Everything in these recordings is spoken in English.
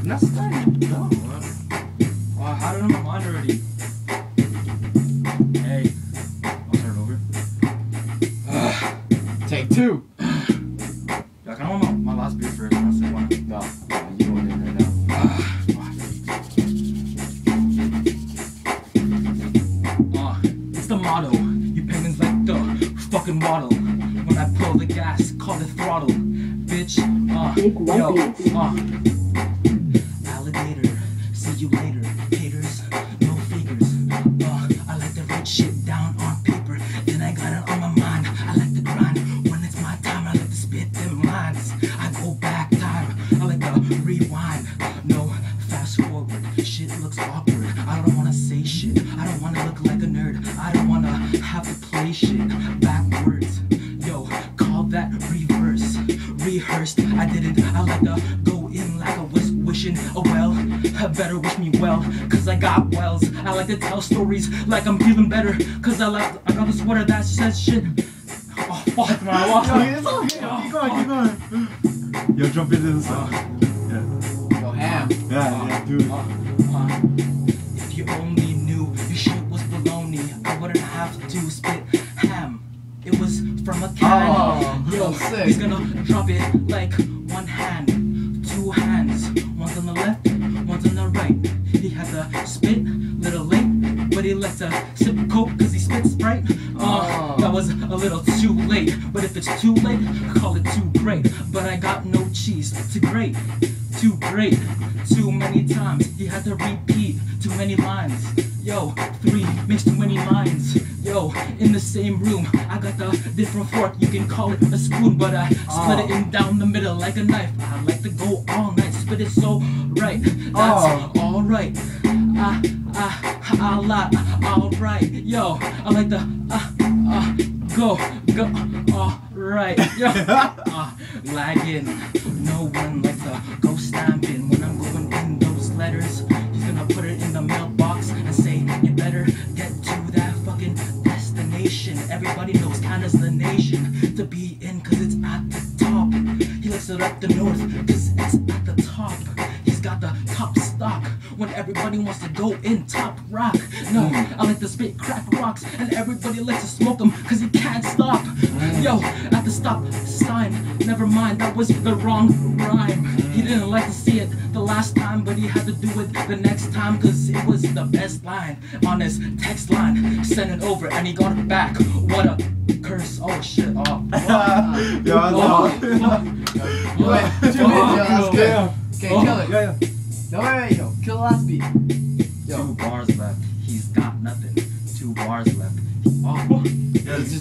Not starting. No. Oh, I had it on my mind already. Hey, I'll turn it over. Take two. Yeah, I kind of want my last beer first. And I'll say one. No, you going in right now. It's the motto. You penguins like the fucking waddle. When I pull the gas, call it throttle. Bitch, yo, alligator, see you later, haters, no figures. I like to write shit down on paper, then I got it on my mind. I like to grind, when it's my time, I like to spit them lines. I go back time, I like to rewind, no fast forward, shit looks awkward. I don't wanna say shit, I don't wanna look like a nerd, I don't wanna have to play shit backwards. Yo, call that reverse. Rehearsed, I did it. I like to go in like a wishing a well. Better wish me well, cause I got wells. I like to tell stories like I'm feeling better, cause I got the sweater that says shit. Oh fuck man, I lost it. It's okay. Keep going. Yo, jump into the song. Yeah. Go ham. Yeah, dude. If you only knew your shit was baloney, I wouldn't have to spit ham. It was from a can. Yo, sick. he's gonna drop it like one hand, two hands, one's on the left, one's on the right. He had to spit, little late, but he likes to sip coke cause he spits Sprite. That was a little too late, but if it's too late, call it too great. But I got no cheese to grate, too great, too many times. He had to repeat too many lines. Yo, 3 makes too many lines. Yo, in the same room, I got the different fork, you can call it a spoon, but I split it in down the middle like a knife. I like to go all night, spit it so right, that's alright. Alright, yo, I like to go, alright, yo, lagging. No one likes to go stamping when I'm going in those letters. He's gonna put it in the mailbox and say, you better get to that fucking destination. Everybody knows Canada's the nation to be in cause it's at the top. He likes it up the north cause it's at the top. He's got the top stock when everybody wants to go in top rock. No, I like to spit crack rocks and everybody likes to smoke them cause he can't stop. Yo, at the stop sign, never mind, that was the wrong rhyme. He didn't like to see it the last time, but he had to do it the next time cause it was the best line on his text line. Sent it over and he got it back. What a curse. Oh shit. Yo, I love it. Wait, 2 minutes, yo, that's good. Yeah. Okay, kill it. Yeah. No, wait, yo, kill the last beat. Yo. 2 bars left. He's got nothing. 2 bars left. Oh,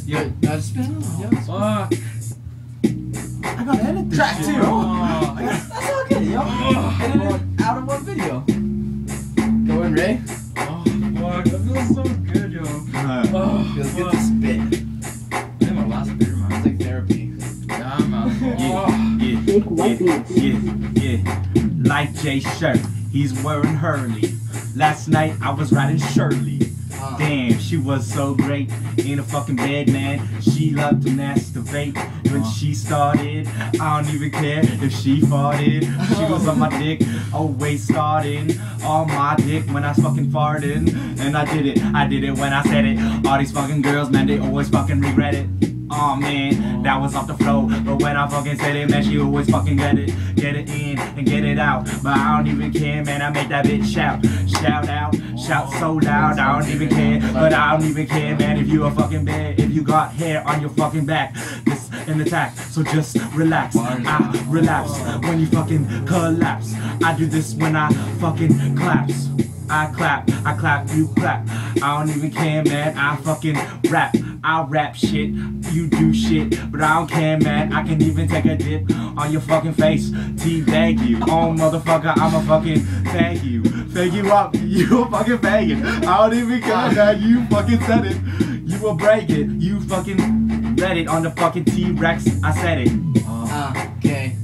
Yeah, just spin it on, yo. fuck. I gotta edit this Track shit, 2. bro. That's all good, yo. And then out of one video. Go in, Ray. Oh, fuck. That feels so good, yo. Alright. Oh, Feels good fuck. to spit. I think my last beer, man. It's like therapy. Yeah, man. Yeah. Like Jay Shirt, he's wearing Hurley. Last night I was riding Shirley. Damn, she was so great in a fucking bed, man. She loved to masturbate when she started. I don't even care if she farted. She was on my dick, always starting on my dick when I fucking farted. And I did it when I said it. All these fucking girls, man, they always fucking regret it. Oh man, that was off the flow. But when I fucking said it, man, she always fucking get it in and get it out. But I don't even care, man, I make that bitch shout out, shout so loud. I don't even care, but I don't even care, man, if you a fucking bad, if you got hair on your fucking back. This an attack, so just relax. I relapse when you fucking collapse. I do this when I fucking claps. I clap, you clap. I don't even care, man, I fucking rap. I rap shit, you do shit, but I don't care, man. I can even take a dip on your fucking face. Teabag you, oh motherfucker, I'ma fucking thank you. Thank you up, you a fucking faggot. I don't even care, man, you fucking said it. You will break it, you fucking read it on the fucking T-Rex, I said it. Okay.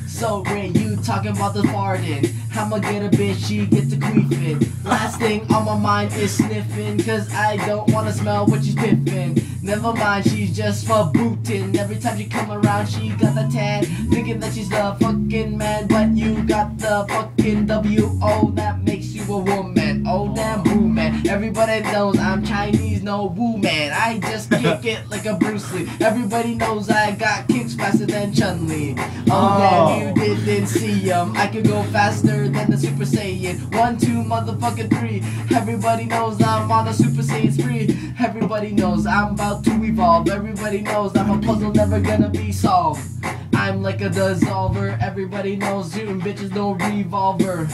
So Ray, you talking about the farting. I'ma get a bitch, she get to queefing. Last thing on my mind is sniffing, cause I don't wanna smell what she's piffing. Never mind, she's just for booting. Every time she come around, she got the tan, thinking that she's the fucking man. But you got the fucking W.O. that makes you a woman. Oh damn woo man. Everybody knows I'm Chinese, no woo man. I just kick it like a Bruce Lee. Everybody knows I got kicks faster than Chun-Li. Oh damn, you didn't see 'em. I could go faster than the Super Saiyan. 1, 2, motherfucking 3. Everybody knows I'm on a Super Saiyan spree. Everybody knows I'm about to evolve. Everybody knows I'm a puzzle never gonna be solved. I'm like a dissolver. Everybody knows shooting bitches no revolver.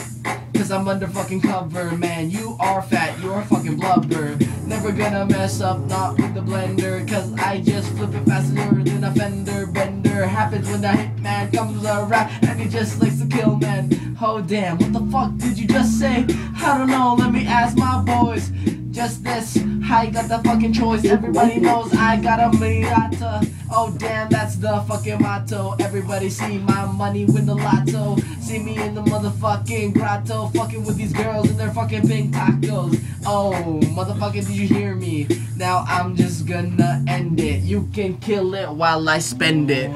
Cause I'm under fucking cover, man. You are fat, you're fucking blubber. Never gonna mess up, not with the blender. Cause I just flip it faster than a fender bender. Happens when the hitman comes around and he just likes to kill men. Oh damn, what the fuck did you just say? I don't know, let me ask my boys. Just this, I got the fucking choice. Everybody knows I got a Miata. Oh damn, that's the fucking motto. Everybody see my money win the lotto. See me in the motherfucking grotto, fucking with these girls and their fucking pink tacos. Oh, motherfucker, did you hear me? Now I'm just gonna end it. You can kill it while I spend it.